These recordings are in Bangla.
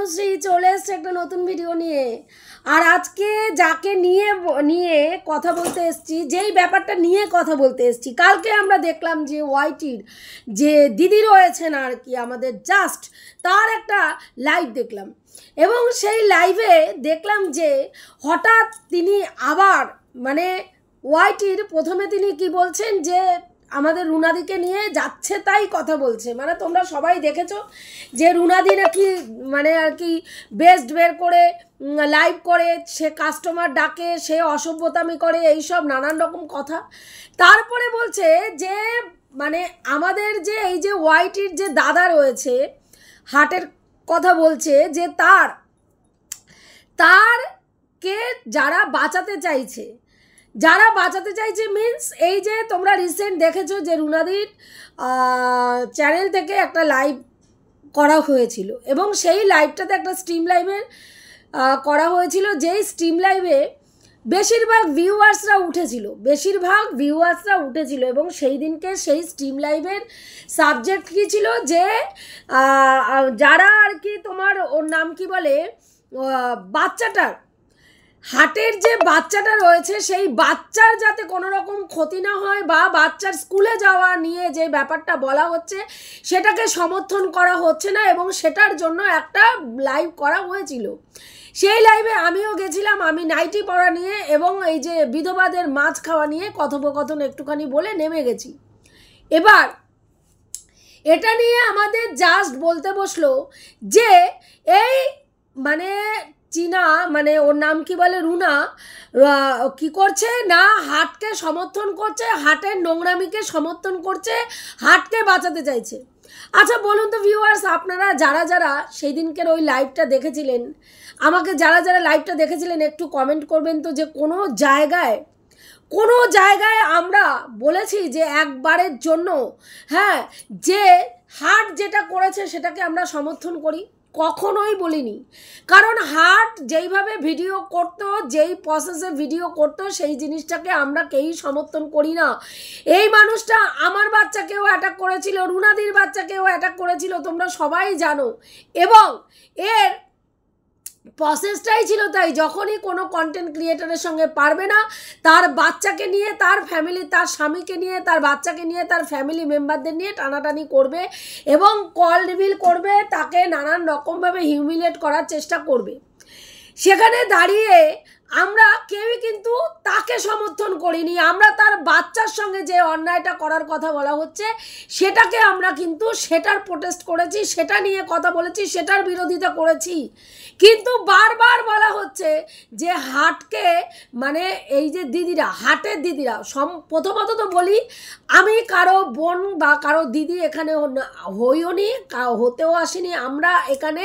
তনুশ্রী চলে এসছে একটা নতুন ভিডিও নিয়ে। আর আজকে যাকে নিয়ে নিয়ে কথা বলতে এসছি, যেই ব্যাপারটা নিয়ে কথা বলতে এসছি, কালকে আমরা দেখলাম যে ওয়াইটির যে দিদি রয়েছেন আর কি আমাদের জাস্ট, তার একটা লাইভ দেখলাম এবং সেই লাইভে দেখলাম যে হঠাৎ তিনি আবার মানে ওয়াইটির প্রথমে তিনি কি বলছেন যে আমাদের রুনাদিকে নিয়ে যাচ্ছে তাই কথা বলছে। মানে তোমরা সবাই দেখেছো যে রুনাদি নাকি মানে আর কি বেস্ট বের করে লাইভ করে, সে কাস্টমার ডাকে, সে অসভ্যতামি করে, এইসব নানান রকম কথা। তারপরে বলছে যে মানে আমাদের যে এই যে ওয়াইটির যে দাদা রয়েছে হার্টের কথা বলছে যে তারকে যারা বাঁচাতে চাইছে মিন্স এই যে তোমরা রিসেন্ট দেখেছো যে রুনাদির চ্যানেল থেকে একটা লাইভ করা হয়েছিল এবং সেই লাইভটাতে একটা স্ট্রিম লাইভের করা হয়েছিল, যেই স্ট্রিম লাইভে বেশিরভাগ ভিউয়ার্সরা উঠেছিল এবং সেই দিনকে সেই স্ট্রিম লাইভের সাবজেক্ট কী ছিল যে যারা আর কি তোমার ওর নাম কি বলে বাচ্চাটার হার্টের যে বাচ্চাটা রয়েছে সেই বাচ্চার যাতে কোনো রকম ক্ষতি না হয় বা বাচ্চার স্কুলে যাওয়া নিয়ে যে ব্যাপারটা বলা হচ্ছে সেটাকে সমর্থন করা হচ্ছে না এবং সেটার জন্য একটা লাইভ করা হয়েছিল। সেই লাইভে আমিও গেছিলাম, আমি নাইটি পরা নিয়ে এবং এই যে বিধবাদের মাছ খাওয়া নিয়ে কথোপকথন একটুখানি বলে নেমে গেছি। এবার এটা নিয়ে আমাদের জাস্ট বলতে বসলো যে এই মানে চীনা মানে ওর নাম কি বলে রুনা কি করছে না, হার্টকে সমর্থন করছে, হার্টের নোংরামিকে সমর্থন করছে, হার্টকে বাঁচাতে চাইছে। আচ্ছা বলুন তো ভিউয়ার্স, আপনারা যারা যারা সেই দিনকের ওই লাইভটা দেখেছিলেন, আমাকে যারা যারা লাইভটা দেখেছিলেন একটু কমেন্ট করবেন তো যে কোনো জায়গায় আমরা বলেছি যে একবারের জন্য হ্যাঁ যে হার্ট যেটা করেছে সেটাকে আমরা সমর্থন করি? কখনোই বলিনি। কারণ হার্ট যেইভাবে ভিডিও করতো, যেই প্রসেসে ভিডিও করতো সেই জিনিসটাকে আমরা কেউই সমর্থন করি না। এই মানুষটা আমার বাচ্চাকেও অ্যাটাক করেছিল, রুনাদির বাচ্চাকেও অ্যাটাক করেছিল, তোমরা সবাই জানো। এবং এর প্রসেসটাই ছিল তাই, যখনই কোনো কন্টেন্ট ক্রিয়েটারের সঙ্গে পারবে না তার বাচ্চাকে নিয়ে, তার ফ্যামিলি, তার স্বামীকে নিয়ে, তার বাচ্চাকে নিয়ে, তার ফ্যামিলি মেম্বারদের নিয়ে টানাটানি করবে এবং কল রিভিল করবে, তাকে নানান রকমভাবে হিউমিলিয়েট করার চেষ্টা করবে। সেখানে দাঁড়িয়ে আমরা কেউই কিন্তু তাকে সমর্থন করিনি। আমরা তার বাচ্চার সঙ্গে যে অন্যায়টা করার কথা বলা হচ্ছে সেটাকে আমরা কিন্তু সেটার প্রোটেস্ট করেছি, সেটা নিয়ে কথা বলেছি, সেটার বিরোধিতা করেছি। কিন্তু বারবার বলা হচ্ছে যে হার্টকে মানে এই যে দিদিরা, হার্টের দিদিরা, প্রথমত তো বলি আমি কারো বোন বা কারো দিদি এখানে হইওনি, হতেও আসিনি। আমরা এখানে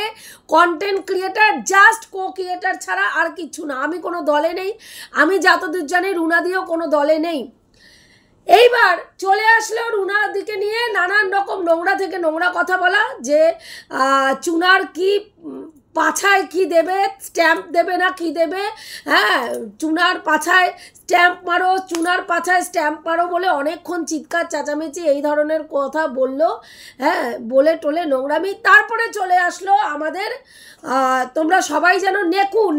কন্টেন্ট ক্রিয়েটার, জাস্ট কো ক্রিয়েটার ছাড়া আর কিচ্ছু না। আমি কোনো দলে নেই, আমি যতদূর জানি রুনাদিও কোনো দলে নেই। এইবার চলে আসলো রুনাদিকে নিয়ে নানান রকম নোংরা থেকে নোংরা কথা বলা, যে চুনার কি পাছায় কি দেবে, স্ট্যাম্প দেবে না কি দেবে, হ্যাঁ চুনার পাছায় স্ট্যাম্প মারো, চুনার পাছায় স্ট্যাম্প মারো বলে অনেকক্ষণ চিৎকার চেঁচামেচি এই ধরনের কথা বললো, হ্যাঁ বলে টোলে নোংরামি। তারপরে চলে আসলো আমাদের তোমরা সবাই যেন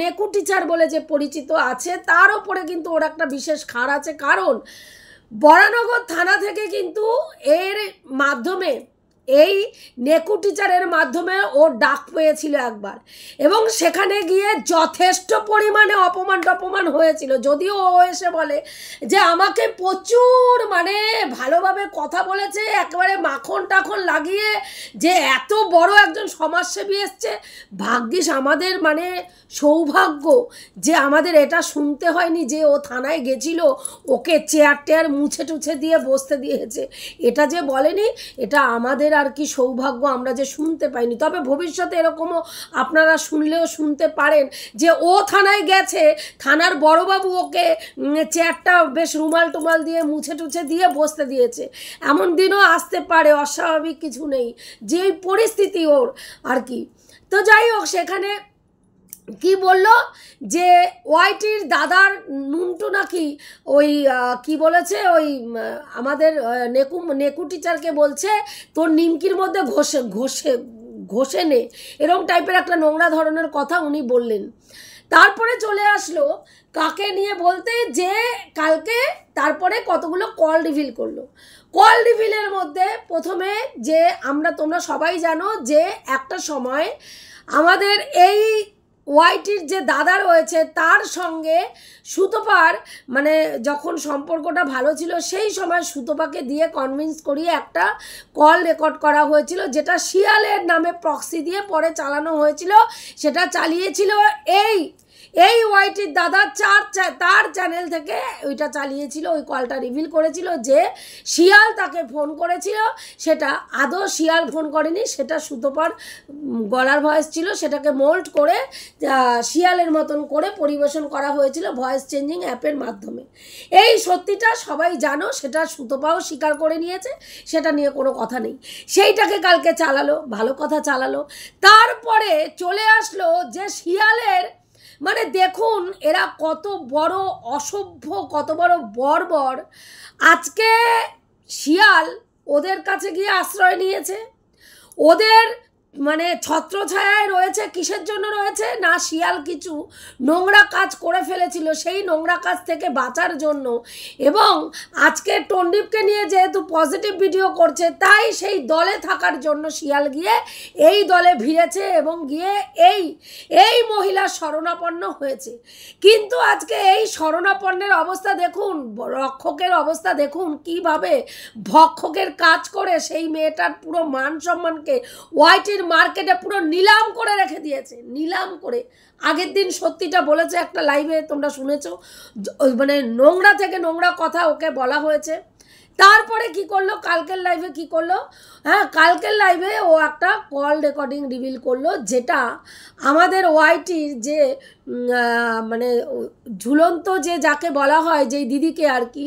নেকু টিচার বলে যে পরিচিত আছে, তার ওপরে কিন্তু ওর একটা বিশেষ খাড় আছে। কারণ বরানগর থানা থেকে কিন্তু এর মাধ্যমে, এই নেকু টিচারের মাধ্যমে ও ডাক পেয়েছিল একবার এবং সেখানে গিয়ে যথেষ্ট পরিমাণে অপমান হয়েছিল। যদিও ও এসে বলে যে আমাকে প্রচুর মানে ভালোভাবে কথা বলেছে, একেবারে মাখন টাখন লাগিয়ে, যে এত বড় একজন সমাজসেবী এসছে। ভাগ্যিস আমাদের মানে সৌভাগ্য যে আমাদের এটা শুনতে হয়নি যে ও থানায় গেছিল, ওকে চেয়ার টেয়ার মুছে টুছে দিয়ে বসতে দিয়েছে। এটা যে বলেনি, এটা আমাদের আর কি সৌভাগ্য, আমরা যে শুনতে পাইনি। তবে ভবিষ্যতে এরকমও আপনারা শুনলেও শুনতে পারেন যে ও থানায় গেছে, থানার বড়বাবু ওকে চেয়ারটা বেশ রুমাল টুমাল দিয়ে মুছে টুছে দিয়ে বসতে দিয়েছে। এমন দিনও আসতে পারে, অস্বাভাবিক কিছু নেই, যেই পরিস্থিতি ওর আর কি। তো যাই হোক, সেখানে কি বলল যে ওয়াইটির দাদার নুনটু নাকি ওই কি বলেছে, ওই আমাদের নেকু টিচারকে বলছে তোর নিমকির মধ্যে ঘষে নে, এরকম টাইপের একটা নোংরা ধরনের কথা উনি বললেন। তারপরে চলে আসলো কাকে নিয়ে বলতে, যে কালকে তারপরে কতগুলো কল রিভিল করলো। কল রিভিলের মধ্যে প্রথমে যে তোমরা সবাই জানো যে একটা সময় আমাদের এই ওয়াইটির যে দাদা রয়েছে তার সঙ্গে সুতপার মানে যখন সম্পর্কটা ভালো ছিল সেই সময় সুতপাকে দিয়ে কনভিন্স করিয়ে একটা কল রেকর্ড করা হয়েছিল, যেটা শিয়ালের নামে প্রক্সি দিয়ে পরে চালানো হয়েছিল। সেটা চালিয়েছিল এই ওয়াইটির দাদা তার চ্যানেল থেকে ওইটা চালিয়েছিল। ওই কলটা রিভিল করেছিল যে শিয়াল তাকে ফোন করেছিল, সেটা আদৌ শিয়াল ফোন করেনি, সেটা সুতপার গলার ভয়েস ছিল, সেটাকে মোল্ড করে শিয়ালের মতন করে পরিবেশন করা হয়েছিল ভয়েস চেঞ্জিং অ্যাপের মাধ্যমে। এই সত্যিটা সবাই জানো, সেটা সুতপাও স্বীকার করে নিয়েছে, সেটা নিয়ে কোনো কথা নেই। সেইটাকে কালকে চালালো, ভালো কথা চালালো। তারপরে চলে আসলো যে শিয়ালের মানে দেখুন এরা কত বড় অসভ্য, কত বড় বর্বর। আজকে শিয়াল ওদের কাছে গিয়ে আশ্রয় নিয়েছে, ওদের মানে ছত্রছায়ায় রয়েছে। কিসের জন্য রয়েছে না, শিয়াল কিছু নোংরা কাজ করে ফেলেছিল, সেই নোংরা কাজ থেকে বাঁচার জন্য। এবং আজকে টন্ডিপকে নিয়ে যেহেতু পজিটিভ ভিডিও করছে, তাই সেই দলে থাকার জন্য শিয়াল গিয়ে এই দলে ভিড়েছে এবং গিয়ে এই মহিলার শরণাপন্ন হয়েছে। কিন্তু আজকে এই শরণাপন্নের অবস্থা দেখুন, রক্ষকের অবস্থা দেখুন, কিভাবে ভক্ষকের কাজ করে সেই মেয়েটার পুরো মান সম্মানকে ওয়াইটির মার্কেটে পুরো নিলাম করে রেখে দিয়েছে, নিলাম করে। আগের দিন সত্যিটা বলেছে একটা লাইভে, তোমরা শুনেছো, মানে নোংরা থেকে নোংরা কথা ওকে বলা হয়েছে। তারপরে কি করলো, কালকের লাইভে কি করলো, হ্যাঁ কালকের লাইভে ও একটা কল রেকর্ডিং রিভিল করলো, যেটা আমাদের ওয়াইটির যে মানে ঝুলন্ত যে যাকে বলা হয়, যেই দিদিকে আর কি,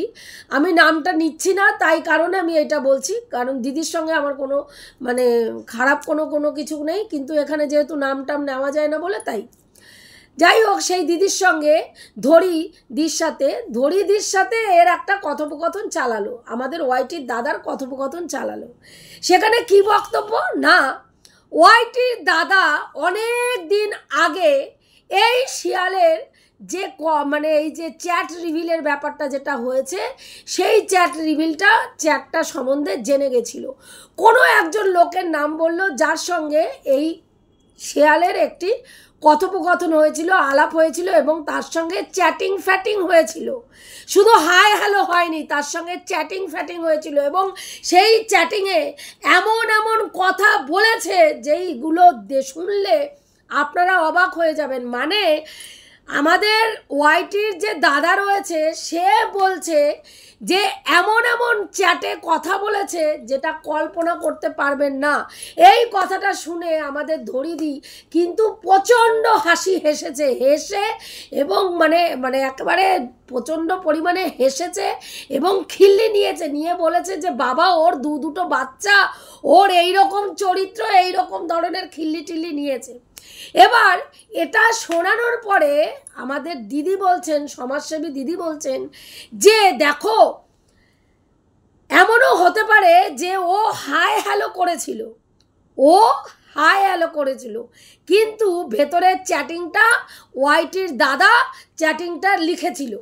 আমি নামটা নিচ্ছি না তাই কারণে আমি এটা বলছি, কারণ দিদির সঙ্গে আমার কোনো মানে খারাপ কোনো কিছু নেই, কিন্তু এখানে যেহেতু নামটাম নেওয়া যায় না বলে তাই। যাই হোক, সেই দিদির সঙ্গে ধরিদির সাথে এর একটা কথোপকথন চালালো, আমাদের ওয়াইটির দাদার কথোপকথন চালালো। সেখানে কি বক্তব্য না, ওয়াইটির দাদা অনেক দিন আগে এই শিয়ালের যে মানে এই যে চ্যাট রিভিলের ব্যাপারটা যেটা হয়েছে, সেই চ্যাটটা সম্বন্ধে জেনে গেছিল। কোনো একজন লোকের নাম বলল, যার সঙ্গে এই শিয়ালের একটি কথোপকথন হয়েছিল, আলাপ হয়েছিল, এবং তার সঙ্গে চ্যাটিং হয়েছিল। শুধু হাই হ্যালো হয়নি, তার সঙ্গে চ্যাটিং হয়েছিল। এবং সেই চ্যাটিংয়ে এমন কথা বলেছে যেইগুলো শুনলে আপনারা অবাক হয়ে যাবেন। মানে আমাদের ওয়াইটির যে দাদা রয়েছে, সে বলছে যে এমন চ্যাটে কথা বলেছে যেটা কল্পনা করতে পারবেন না। এই কথাটা শুনে আমাদের ধরিদি কিন্তু প্রচণ্ড হেসে এবং মানে একেবারে প্রচণ্ড পরিমাণে হেসেছে এবং খিল্লি নিয়ে বলেছে যে বাবা, ওর দুটো বাচ্চা, ওর এইরকম চরিত্র, এইরকম ধরনের খিল্লি নিয়েছে। এবার এটা শোনানোর পরে আমাদের দিদি বলছেন, সমাজসেবী দিদি বলছেন যে দেখো, এমনও হতে পারে যে ও হাই হ্যালো করেছিল, কিন্তু ভেতরের চ্যাটিংটা ওয়াইটির দাদা চ্যাটিংটা লিখেছিল।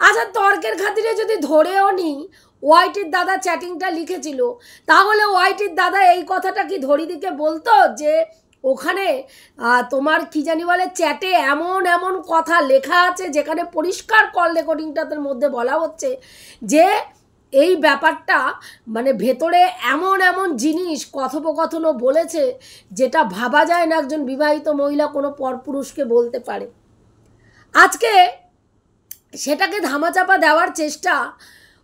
আচ্ছা, তর্কের খাতিরে যদি ধরেও নিই ওয়াইটির দাদা চ্যাটিংটা লিখেছিল, তাহলে ওয়াইটির দাদা এই কথাটা কি ধরিদিকে বলতো যে ওখানে তোমার কি জানি বলে চ্যাটে এমন কথা লেখা আছে, যেখানে পরিষ্কার কল রেকর্ডিংটার মধ্যে বলা হচ্ছে যে এই ব্যাপারটা মানে ভেতরে এমন জিনিস কথোপকথনও বলেছে, যেটা ভাবা যায় না একজন বিবাহিত মহিলা কোনো পরপুরুষকে বলতে পারে। আজকে সেটাকে ধামাচাপা দেওয়ার চেষ্টা,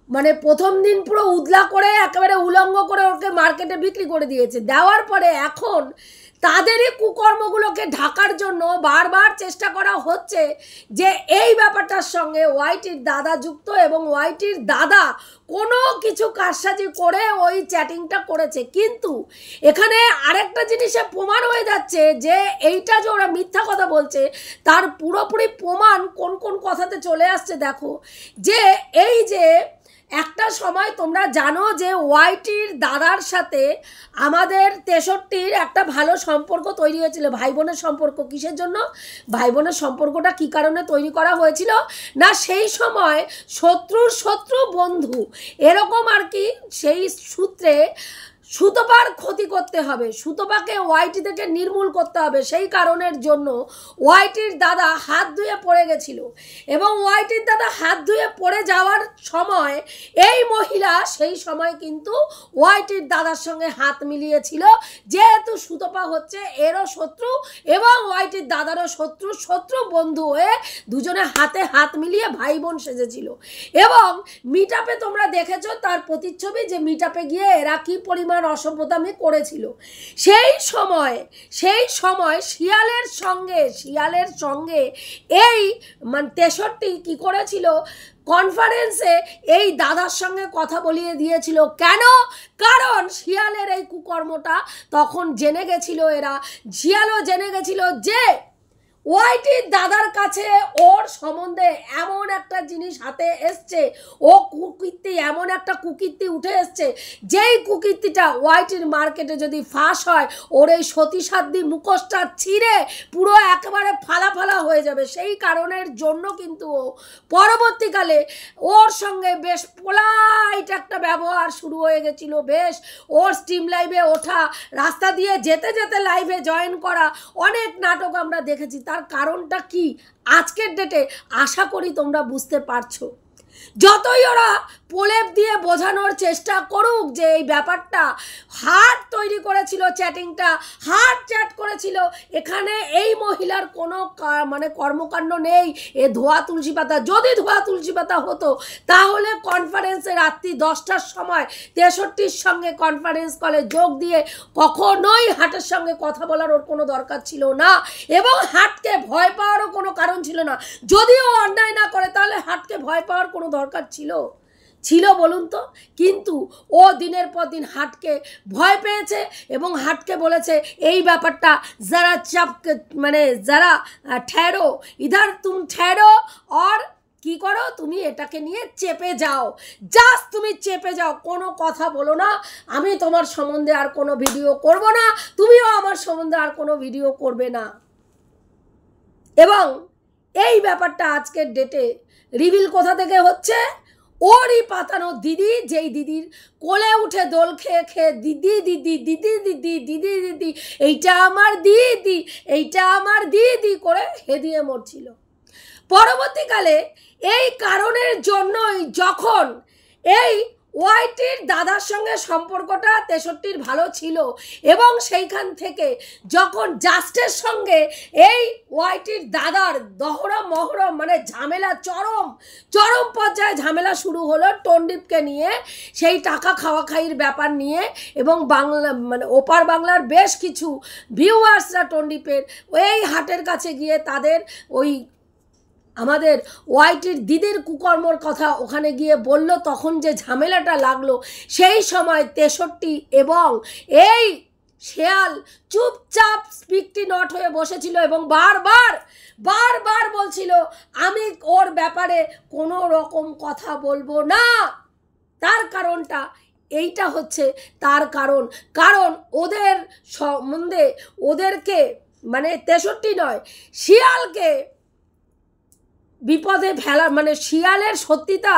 মানে প্রথম দিন পুরো উদলা করে একেবারে উলঙ্গ করে ওকে মার্কেটে বিক্রি করে দিয়েছে। দেওয়ার পরে এখন তাদেরই কুকর্মগুলোকে ঢাকার জন্য বারবার চেষ্টা করা হচ্ছে যে এই ব্যাপারটার সঙ্গে ওয়াইটির দাদা যুক্ত, এবং ওয়াইটির দাদা কোনো কিছু কারসাজি করে ওই চ্যাটিংটা করেছে। কিন্তু এখানে আরেকটা জিনিসে প্রমাণ হয়ে যাচ্ছে যে এইটা যে ওরা মিথ্যা কথা বলছে, তার পুরোপুরি প্রমাণ কোন কথাতে চলে আসছে। দেখো, যে এই যে একটা সময় তোমরা জানো যে ওয়াইটির দাদার সাথে আমাদের 63-র একটা ভালো সম্পর্ক তৈরি হয়েছিল, ভাই বোনের সম্পর্ক। কিসের জন্য ভাই বোনের সম্পর্কটা কী কারণে তৈরি করা হয়েছিল না, সেই সময় শত্রুর শত্রু বন্ধু এরকম আর কি, সেই সূত্রে সুতপার ক্ষতি করতে হবে, সুতপাকে ওয়াইটি থেকে নির্মূল করতে হবে। সেই কারণের জন্য ওয়াইটির দাদা হাত ধুয়ে পড়ে গেছিল, এবং ওয়াইটির দাদা হাত ধুয়ে পড়ে যাওয়ার সময় এই মহিলা সেই সময় কিন্তু ওয়াইটির দাদার সঙ্গে হাত মিলিয়েছিল, যেহেতু সুতপা হচ্ছে এরও শত্রু এবং ওয়াইটির দাদারও শত্রু, শত্রু বন্ধু হয়ে দুজনে হাতে হাত মিলিয়ে ভাই বোন সেজেছিল। এবং মিট আপে তোমরা দেখেছো তার প্রতিচ্ছবি, যে মিট আপে গিয়ে এরা কি পরিমাণ অসভ্যতামি করেছিল। সেই সময় শিয়ালের সঙ্গে এই মানে 63 কি করেছিল, কনফারেন্সে এই দাদার সঙ্গে কথা বলিয়ে দিয়েছিল। কেন? কারণ শিয়ালের এই কুকর্মটা তখন জেনে গেছিল, শিয়ালও জেনে গেছিল যে ওয়াইটির দাদার কাছে ওর সম্বন্ধে এমন একটা জিনিস হাতে এসছে, ও কুকীর্তি, এমন একটা কুকীর্তি উঠে এসছে, যেই কুকীর্তিটা ওয়াইটির মার্কেটে যদি ফাঁস হয়, ওর এই সতীসাধ্যী মুখোশটা ছিঁড়ে পুরো একেবারে ফালা হয়ে যাবে। সেই কারণের জন্য কিন্তু ও পরবর্তীকালে ওর সঙ্গে বেশ পোলাইট একটা ব্যবহার শুরু হয়ে গেছিল। বেশ ওর স্ট্রিম লাইভে ওঠা, রাস্তা দিয়ে যেতে যেতে লাইভে জয়েন করা, অনেক নাটক আমরা দেখেছি। তার কারণটা কি আজকের ডেটে আশা করি তোমরা বুঝতে পারছো। যতই ওরা প্রলেপ দিয়ে বোঝানোর চেষ্টা করুক যে এই ব্যাপারটা হার্ট তৈরি করেছিল, চ্যাটিংটা হার্ট চ্যাট করেছিল, এখানে এই মহিলার কোনো মানে কর্মকাণ্ড নেই, এ ধোয়া তুলসী পাতা। যদি ধোয়া তুলসী পাতা হতো তাহলে কনফারেন্সে রাত্রি 10টার সময় 63-র সঙ্গে কনফারেন্স কলে যোগ দিয়ে কখনোই হার্টের সঙ্গে কথা বলার ওর কোনো দরকার ছিল না, এবং হার্টকে ভয় পাওয়ারও কোনো কারণ ছিল না। যদিও অন্যায় না করে তাহলে হার্টকে ভয় পাওয়ার কোনো দরকার ছিল বলুন তো? কিন্তু ও দিনের পর দিন হাটকে ভয় পেয়েছে এবং হাটকে বলেছে এই ব্যাপারটা যারা মানে যারা ঠেরো ইধার তুম ঠেরো আর কি করো, তুমি এটাকে নিয়ে চেপে যাও, জাস্ট তুমি চেপে যাও, কোনো কথা বলো না, আমি তোমার সম্বন্ধে আর কোনো ভিডিও করব না, তুমিও আমার সম্বন্ধে আর কোনো ভিডিও করবে না। এবং এই ব্যাপারটা আজকের ডেটে রিভিল কোথা থেকে হচ্ছে? ওরই পাতানো দিদি, যেই দিদির কোলে উঠে দোল খেয়ে দিদি দিদি দিদি দিদি দিদি দিদি এইটা আমার দিদি, এইটা আমার দিদি করে হেদিয়ে মরছিল। পরবর্তীকালে এই কারণের জন্যই যখন এই ওয়াইটির দাদার সঙ্গে সম্পর্কটা 63-র ভালো ছিল, এবং সেইখান থেকে যখন জাস্টের সঙ্গে এই ওয়াইটির দাদার মহরম মানে ঝামেলা চরম পর্যায়ে ঝামেলা শুরু হলো টন্ডিপকে নিয়ে, সেই টাকা খাওয়া খাইয়ের ব্যাপার নিয়ে। এবং বাংলা মানে ওপার বাংলার বেশ কিছু ভিউয়ার্সরা টন্ডিপের ওই হাটের কাছে গিয়ে তাদের ওই আমাদের ওয়াইটির দিদির কুকর্মর কথা ওখানে গিয়ে বলল, তখন যে ঝামেলাটা লাগলো, সেই সময় 63 এবং এই শেয়াল চুপচাপ স্পিকটি নট হয়ে বসেছিল এবং বারবার বলছিল আমি ওর ব্যাপারে কোনো রকম কথা বলবো না। তার কারণটা এইটা হচ্ছে তার কারণ ওদের সম্বন্ধে ওদেরকে মানে 63 নয়, শিয়ালকে বিপদে ফেলা মানে শিয়ালের সত্যিটা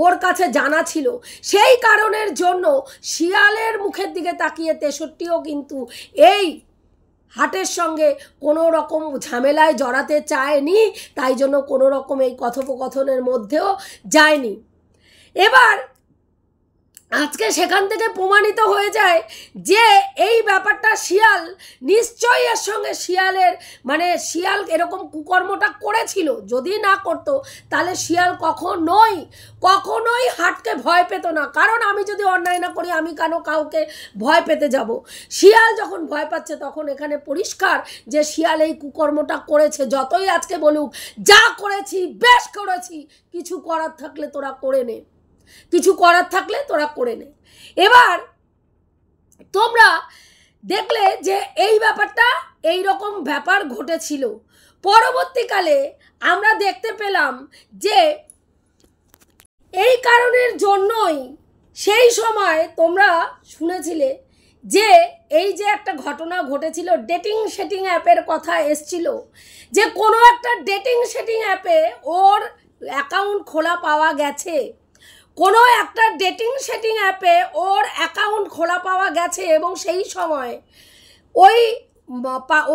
ওর কাছে জানা ছিল। সেই কারণের জন্য শিয়ালের মুখের দিকে তাকিয়ে 63ও কিন্তু এই হাটের সঙ্গে কোনো রকম ঝামেলায় জড়াতে চায়নি, তাই জন্য কোনো রকম এই কথোপকথনের মধ্যেও যায়নি। এবার আজকে সেখান থেকে প্রমাণিত হয়ে যায় যে এই ব্যাপারটা শিয়াল নিশ্চয়ই এর সঙ্গে শিয়াল এরকম কুকর্মটা করেছিল। যদি না করতো তাহলে শিয়াল কখনোই হাটকে ভয় পেত না, কারণ আমি যদি অন্যায় না করি আমি কেন কাউকে ভয় পেতে যাব? শিয়াল যখন ভয় পাচ্ছে তখন এখানে পরিষ্কার যে শিয়াল এই কুকর্মটা করেছে। যতই আজকে বলুক যা করেছি বেশ করেছি, কিছু করার থাকলে তোরা করে নে। এবার তোমরা দেখলে যে এই ব্যাপারটা এই রকম ব্যাপার ঘটেছিল। পরবর্তীকালে আমরা দেখতে পেলাম যে এই কারণের জন্যই সেই সময় তোমরা শুনেছিলে যে এই যে একটা ঘটনা ঘটেছিল, ডেটিং সেটিং অ্যাপের কথা এসছিল, যে কোনো একটা ডেটিং সেটিং অ্যাপে ওর অ্যাকাউন্ট খোলা পাওয়া গেছে, কোনো একটা ডেটিং সেটিং অ্যাপে ওর অ্যাকাউন্ট খোলা পাওয়া গেছে। এবং সেই সময় ওই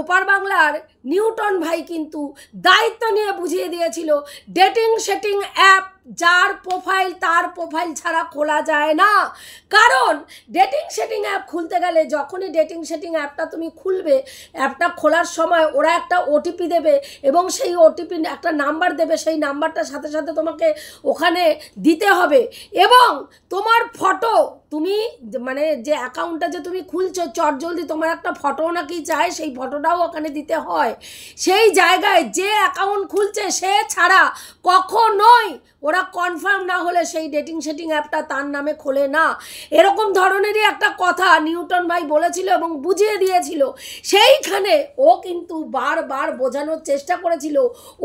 ওপার বাংলার নিউটন ভাই কিন্তু দায়িত্ব নিয়ে বুঝিয়ে দিয়েছিল ডেটিং সেটিং অ্যাপ যার প্রোফাইল তার প্রোফাইল ছাড়া খোলা যায় না। কারণ ডেটিং সেটিং অ্যাপ খুলতে গেলে যখনই ডেটিং সেটিং অ্যাপটা তুমি খুলবে, অ্যাপটা খোলার সময় ওরা একটা ওটিপি দেবে এবং সেই ওটিপি একটা নাম্বার দেবে, সেই নাম্বারটার সাথে সাথে তোমাকে ওখানে দিতে হবে এবং তোমার ফটো, তুমি মানে যে অ্যাকাউন্টটা যে তুমি খুলছো চটজলদি তোমার একটা ফটো নাকি চায়, সেই ফটোটাও ওখানে দিতে হয়। সেই জায়গায় যে অ্যাকাউন্ট খুলছে সে ছাড়া কখনোই ওরা কনফার্ম না হলে সেই ডেটিং সেটিং অ্যাপটা তার নামে খোলে না। এরকম ধরনেরই একটা কথা নিউটন ভাই বলেছিল এবং বুঝিয়ে দিয়েছিল। সেইখানে ও কিন্তু বারবার বোঝানোর চেষ্টা করেছিল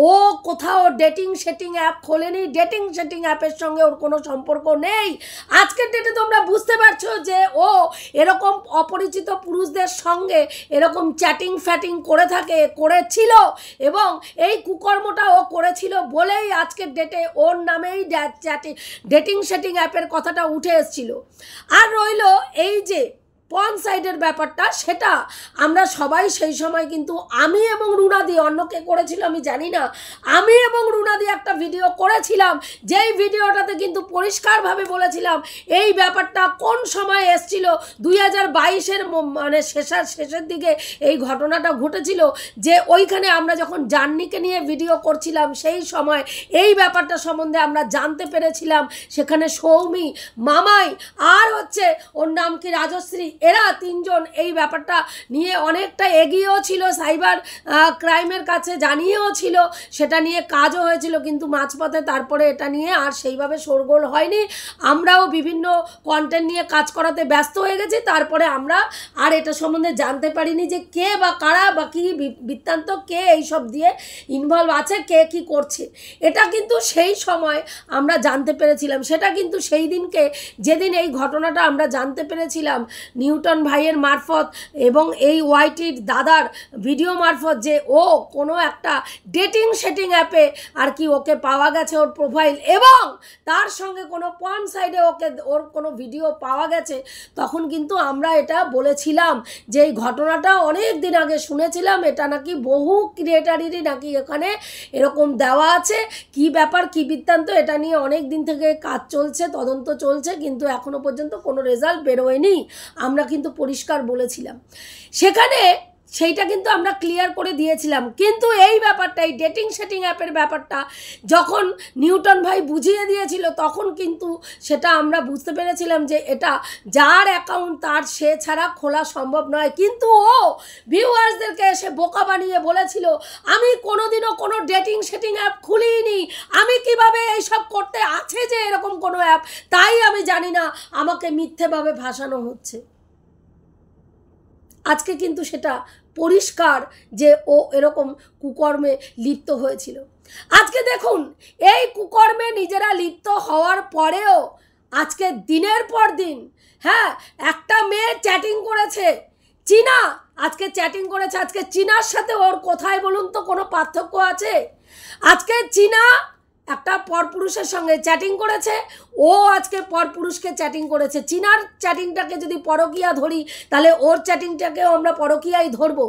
ও কোথাও ডেটিং সেটিং অ্যাপ খোলেনি, ডেটিং সেটিং অ্যাপের সঙ্গে ওর কোনো সম্পর্ক নেই। আজকের ডেটে তোমরা বুঝতে পারছো যে ও এরকম অপরিচিত পুরুষদের সঙ্গে এরকম চ্যাটিং ফ্যাটিং করেছিল এবং এই কুকর্মটা ও করেছিল বলেই আজকের ডেটে ওর নামেই ডেটিং সেটিং অ্যাপের কথাটা উঠে এসেছিল। আর রইল এই যে পন সাইডের ব্যাপারটা, সেটা আমরা সবাই সেই সময় কিন্তু আমি এবং রুনাদি, অন্য কে করেছিল আমি জানি না, আমি এবং রুনাদি একটা ভিডিও করেছিলাম, যেই ভিডিওটাতে কিন্তু পরিষ্কারভাবে বলেছিলাম এই ব্যাপারটা কোন সময় এসছিল, 2022-এর মানে শেষের দিকে এই ঘটনাটা ঘটেছিল, যে ওইখানে আমরা যখন জার্নিকে নিয়ে ভিডিও করছিলাম সেই সময় এই ব্যাপারটা সম্বন্ধে আমরা জানতে পেরেছিলাম। সেখানে সৌমি, মামাই আর হচ্ছে ওর নাম কি রাজশ্রী, এরা তিনজন এই ব্যাপারটা নিয়ে অনেকটা এগিয়েও ছিল, সাইবার ক্রাইমের কাছে জানিয়েও ছিল, সেটা নিয়ে কাজও হয়েছিল, কিন্তু মাঝপথে তারপরে এটা নিয়ে আর সেইভাবে শোরগোল হয়নি। আমরাও বিভিন্ন কন্টেন্ট নিয়ে কাজ করাতে ব্যস্ত হয়ে গেছি, তারপরে আমরা আর এটা সম্বন্ধে জানতে পারিনি যে কে বা কারা বা কী বৃত্তান্ত, কে এইসব দিয়ে ইনভলভ আছে, কে কি করছে। এটা কিন্তু সেই সময় আমরা জানতে পেরেছিলাম। সেটা কিন্তু সেই দিনকে, যেদিন এই ঘটনাটা আমরা জানতে পেরেছিলাম নিউটন ভাইয়ের মারফত এবং এই ওয়াইটির দাদার ভিডিও মারফত, যে ও কোনো একটা ডেটিং সেটিং অ্যাপে আর কি ওকে পাওয়া গেছে ওর প্রোফাইল এবং তার সঙ্গে কোনো পর্ন সাইডে ওর কোনো ভিডিও পাওয়া গেছে, তখন কিন্তু আমরা এটা বলেছিলাম যে এই ঘটনাটা অনেক দিন আগে শুনেছিলাম, এটা নাকি বহু ক্রিয়েটারেরই নাকি এখানে এরকম দেওয়া আছে, কি ব্যাপার কি বৃত্তান্ত, এটা নিয়ে অনেক দিন থেকে কাজ চলছে, তদন্ত চলছে, কিন্তু এখনো পর্যন্ত কোনো রেজাল্ট বেরোয়নি। আমরা কিন্তু পরিষ্কার বলেছিলাম সেখানে, সেইটা কিন্তু আমরা ক্লিয়ার করে দিয়েছিলাম। কিন্তু এই ব্যাপারটা, এই ডেটিং সেটিং অ্যাপের ব্যাপারটা যখন নিউটন ভাই বুঝিয়ে দিয়েছিল, তখন কিন্তু সেটা আমরা বুঝতে পেরেছিলাম যে এটা যার অ্যাকাউন্ট তার সে ছাড়া খোলা সম্ভব নয়। কিন্তু ও ভিউয়ার্সদেরকে এসে বোকা বানিয়ে বলেছিল আমি কোনোদিনও কোনো ডেটিং সেটিং অ্যাপ খুলিনি, আমি কিভাবে এইসব করতে, আছে যে এরকম কোনো অ্যাপ, তাই আমি জানি না, আমাকে মিথ্যেভাবে ভাসানো হচ্ছে। আজকে কিন্তু সেটা পরিষ্কার যে ও এরকম কুকর্মে লিপ্ত হয়েছিল। আজকে দেখুন এই কুকর্মে নিজেরা লিপ্ত হওয়ার পরেও আজকে দিনের পর দিন, হ্যাঁ, একটা মেয়ে চ্যাটিং করেছে, চীনা, আজকে চ্যাটিং করেছে, আজকে চীনার সাথে ওর কোথায় বলুন তো কোনো পার্থক্য আছে? আজকে চীনা একটা পরপুরুষের সঙ্গে চ্যাটিং করেছে, ও আজকে পরপুরুষকে চ্যাটিং করেছে। চীনার চ্যাটিংটাকে যদি পরকীয়া ধরি তাহলে ওর চ্যাটিংটাকেও আমরা পরকীয়াই ধরবো।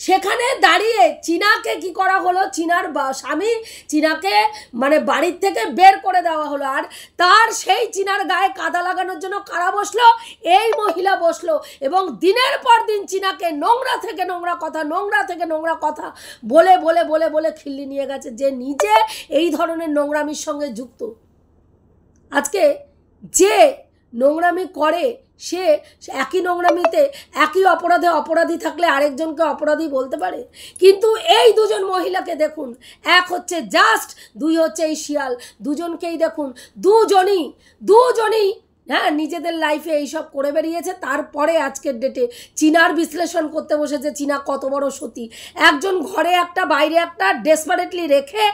সেখানে দাঁড়িয়ে চীনাকে কি করা হলো, চীনার স্বামী চীনাকে মানে বাড়ির থেকে বের করে দেওয়া হলো, আর তার সেই চীনার গায়ে কাদা লাগানোর জন্য কারা বসলো, এই মহিলা বসলো এবং দিনের পর দিন চীনাকে নোংরা থেকে নোংরা কথা বলে বলে বলে বলে খিল্লি নিয়ে গেছে, যে নিজে এই ধরনের নোংরামির সঙ্গে যুক্ত। আজকে যে নোংরামি করে সে একই নোংরামিতে একই অপরাধে অপরাধী থাকলে আরেকজনকে অপরাধী বলতে পারে, কিন্তু এই দুজন মহিলাকে দেখুন, এক হচ্ছে জাস্ট, দুই হচ্ছে এই শিয়াল, দুজনকেই দেখুন, দুজনই হ্যাঁ নিজেদের লাইফে এইসব করে বেরিয়েছে, তারপরে আজকের ডেটে চীনার বিশ্লেষণ করতে বসেছে চীনা কত বড় সতী। একজন ঘরে একটা বাইরে একটা ডেসপারেটলি রেখে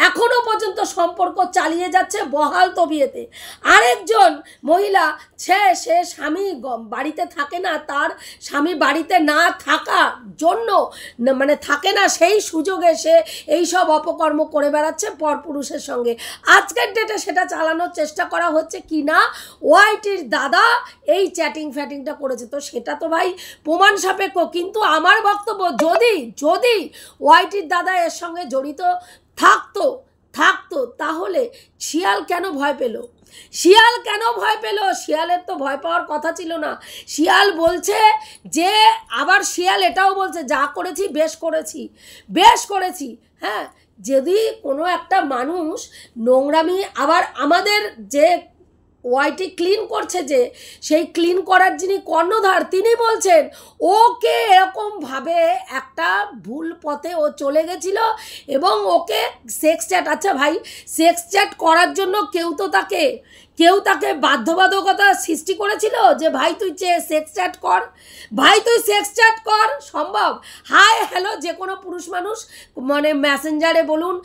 এখনও পর্যন্ত সম্পর্ক চালিয়ে যাচ্ছে বহাল তবিয়েতে। আরেকজন মহিলা সে স্বামী বাড়িতে থাকে না, তার স্বামী বাড়িতে না থাকার জন্য মানে থাকে না সেই সুযোগে সে এইসব অপকর্ম করে বেড়াচ্ছে পরপুরুষের সঙ্গে। আজকের ডেটে সেটা চালানোর চেষ্টা করা হচ্ছে কি না ওয়াইটির দাদা এই চ্যাটিং ফ্যাটিংটা করেছে, তো সেটা তো ভাই প্রমাণ সাপেক্ষ। কিন্তু আমার বক্তব্য যদি যদি ওয়াইটির দাদা এর সঙ্গে জড়িত থাকতো তাহলে শিয়াল কেন ভয় পেল? শিয়াল কেন ভয় পেল? শিয়ালের তো ভয় পাওয়ার কথা ছিল না। শিয়াল বলছে যে, আবার শিয়াল এটাও বলছে যা করেছি বেশ করেছি। হ্যাঁ যদি কোনো একটা মানুষ নোংরামি, আবার আমাদের যে ওয়াইটি ক্লিন করছে যে সেই ক্লিন করার যিনি কর্ণধার তিনি বলছেন ওকে এরকমভাবে একটা ভুল পথে ও চলে গেছিল এবং ওকে সেক্স চ্যাট, আচ্ছা ভাই সেক্স চ্যাট করার জন্য কেউ তাকে বাধ্যবাধকতা সৃষ্টি করেছিল যে ভাই তুই সেক্স চ্যাট কর, সম্ভব? হাই হ্যালো যে কোনো পুরুষ মানুষ মানে মেসেঞ্জারে বলুন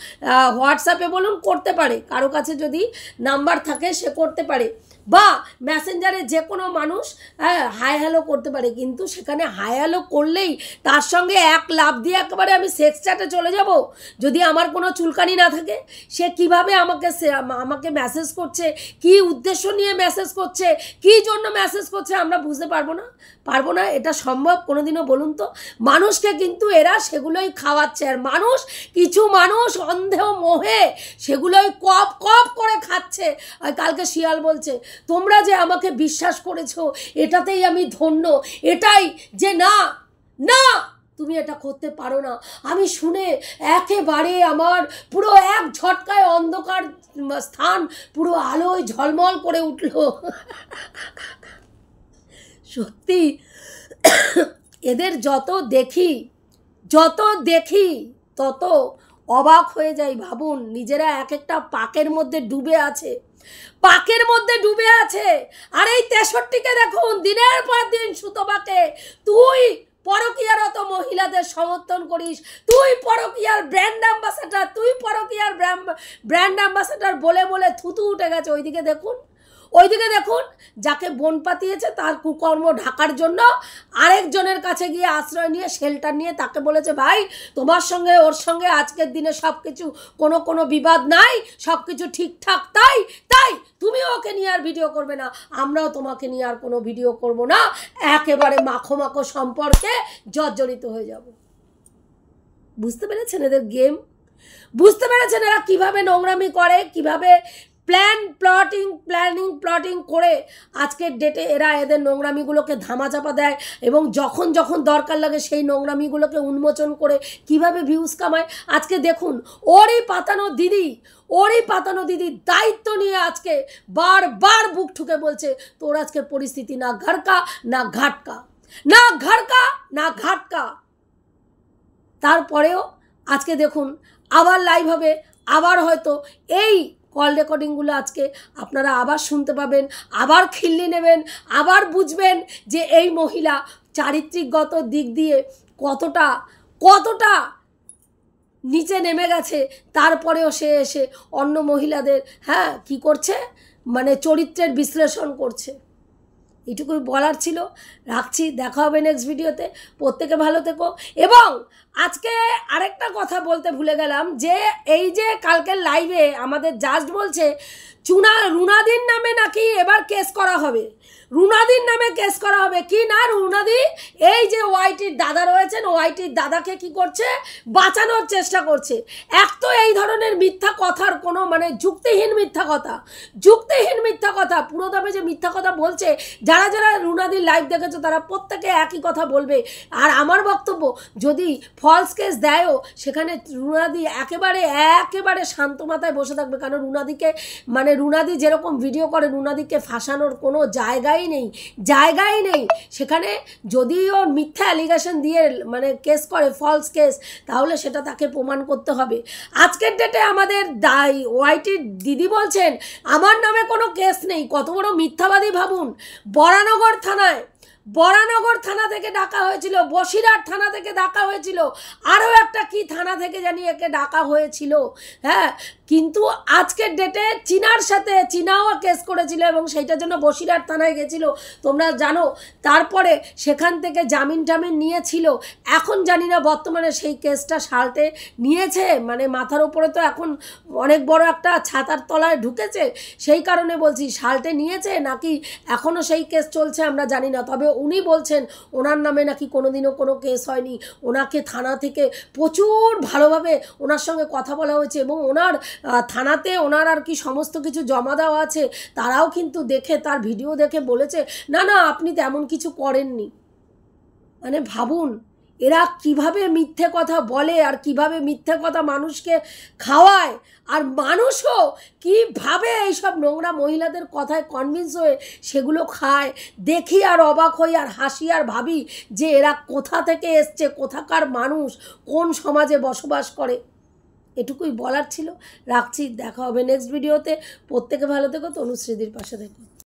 হোয়াটসঅ্যাপে বলুন করতে পারে, কারো কাছে যদি নাম্বার থাকে সে করতে পারে, বা মেসেঞ্জারে যে কোনো মানুষ হাই হ্যালো করতে পারে। কিন্তু সেখানে হাই হ্যালো করলেই তার সঙ্গে এক লাফ দিয়ে একেবারে আমি সেক্স চ্যাটে চলে যাব? যদি আমার কোনো চুলকানি না থাকে সে কিভাবে আমাকে মেসেজ করছে, কি উদ্দেশ্য নিয়ে মেসেজ করছে, কি জন্য মেসেজ করছে আমরা বুঝতে পারবো না? এটা সম্ভব কোনোদিনও? বলুন তো। মানুষকে কিন্তু এরা সেগুলোই খাওয়াচ্ছে, আর কিছু মানুষ অন্ধেও মোহে সেগুলোই কপ করে খাচ্ছে। আর কালকে শিয়াল বলছে তোমরা যে আমাকে বিশ্বাস করেছো এটাতেই আমি ধন্য, এটাই যে না তুমি এটা করতে পারো না। আমি শুনে একেবারে আমার পুরো এক ঝটকায় অন্ধকার স্থান পুরো আলোয় ঝলমল করে উঠল। সত্যি এদের যত দেখি তত অবাক হয়ে যাই। ভাবুন নিজেরা এক একটা পাকের মধ্যে ডুবে আছে। আর এই 63-কে দেখুন দিনের পর দিন সুতোবাকে তুই পরকীয়ারত মহিলাদের সমর্থন করিস, তুই পরকীয়ার ব্র্যান্ড অ্যাম্বাসাডার বলে থুতু উঠে গেছে। ওইদিকে দেখুন যাকে বোন পাতিয়েছে তার কুকর্ম ঢাকার জন্য আরেকজনের কাছে গিয়ে আশ্রয় নিয়ে শেল্টার নিয়ে তাকে বলেছে ভাই তোমার সঙ্গে ওর সঙ্গে আজকের দিনে সব কিছু কোনো বিবাদ নাই, সব কিছু ঠিকঠাক, তাই তুমি ওকে নিয়ে আর ভিডিও করবে না, আমরাও তোমাকে নিয়ে আর কোনো ভিডিও করব না, একেবারে মাখো সম্পর্কে জর্জরিত হয়ে যাব। বুঝতে পেরেছেন এদের গেম? বুঝতে পেরেছেন এরা কিভাবে নোংরামি করে, কিভাবে প্ল্যানিং করে আজকের ডেটে এরা এদের নোংরামিগুলোকে ধামাচাপা দেয় এবং যখন দরকার লাগে সেই নোংরামিগুলোকে উন্মোচন করে কিভাবে ভিউজ কামায়। আজকে দেখুন ওরই পাতানো দিদি দায়িত্ব নিয়ে আজকে বারবার বুক ঠুকে বলছে তোর আজকে পরিস্থিতি না ঘরকা না ঘাটকা। তারপরেও আজকে দেখুন আবার লাইভ হবে, আবার হয়তো এই কল রেকর্ডিংগুলো আজকে আপনারা আবার শুনতে পাবেন, আবার খিল্লি নেবেন, আবার বুঝবেন যে এই মহিলা চারিত্রিকগত দিক দিয়ে কতটা নিচে নেমে গেছে। তারপরেও সে এসে অন্য মহিলাদের কি করছে, মানে চরিত্রের বিশ্লেষণ করছে। এইটুকুই বলার ছিল, রাখছি। দেখা হবে নেক্সট ভিডিওতে। প্রত্যেকে ভালো থেকো। এবং আজকে আরেকটা কথা বলতে ভুলে গেলাম যে এই যে কালকের লাইভে আমাদের জাস্ট বলছে রুনাদির নামে নাকি এবার কেস করা হবে, কি না রুনাদি এই যে ওয়াইটির দাদা রয়েছেন ওয়াইটির দাদাকে কি করছে, বাঁচানোর চেষ্টা করছে। এক তো এই ধরনের মিথ্যা কথার কোনো মানে যুক্তিহীন মিথ্যা কথা পুরোদমে যে মিথ্যা কথা বলছে, যারা রুনাদির লাইভ দেখেছো তারা প্রত্যেকে একই কথা বলবে। আর আমার বক্তব্য যদি ফলস কেস দেয়ও সেখানে রুনাদি একেবারে শান্ত মাথায় বসে থাকবে, কারণ রুনাদিকে মানে রুনাদি যেরকম ভিডিও করে রুনাদিকে ফাঁসানোর কোনো জায়গাই নেই। সেখানে যদি ও মিথ্যা অ্যালিগেশন দিয়ে মানে কেস করে ফলস কেস, তাহলে সেটা তাকে প্রমাণ করতে হবে। আজকের ডেটে আমাদের ওয়াইটির দিদি বলছেন আমার নামে কোনো কেস নেই। কত বড় মিথ্যাবাদী ভাবুন। বরানগর থানা থেকে ডাকা হয়েছিল, বসিরহাট থানা থেকে ডাকা হয়েছিল, আরও একটা কি থানা থেকে জানি একে ডাকা হয়েছিল। হ্যাঁ, কিন্তু আজকের ডেটে চীনাও কেস করেছিল এবং সেইটার জন্য বসিরহাট থানায় গেছিল, তোমরা জানো। তারপরে সেখান থেকে জামিন টামিন নিয়েছিল। এখন জানি না বর্তমানে সেই কেসটা সাল্টে নিয়েছে, মানে মাথার উপরে তো এখন অনেক বড় একটা ছাতার তলায় ঢুকেছে, সেই কারণে বলছি সাল্টে নিয়েছে নাকি এখনও সেই কেস চলছে আমরা জানি না। তবে উনি বলছেন ওনার নামে নাকি কোনোদিনও কোনো কেস হয়নি, ওনাকে থানা থেকে প্রচুর ভালোভাবে ওনার সঙ্গে কথা বলা হয়েছে এবং ওনার থানাতে ওনার আর কি সমস্ত কিছু জমা দেওয়া আছে। তারাও কিন্তু দেখে, তার ভিডিও দেখে বলেছে না আপনি তেমন কিছু করেননি। মানে ভাবুন এরা কিভাবে মিথ্যে কথা বলে আর কিভাবে মিথ্যে কথা মানুষকে খাওয়ায়, আর মানুষও কিভাবে এইসব নোংরা মহিলাদের কথায় কনভিন্স হয়ে সেগুলো খায়। দেখি আর অবাক হই আর হাসি আর ভাবি যে এরা কোথা থেকে এসছে, কোথাকার মানুষ, কোন সমাজে বসবাস করে। এটুকুই বলার ছিল, রাখছি। দেখা হবে নেক্সট ভিডিওতে। প্রত্যেকে ভালো থেকো, তনুশ্রীদির পাশে থেকো।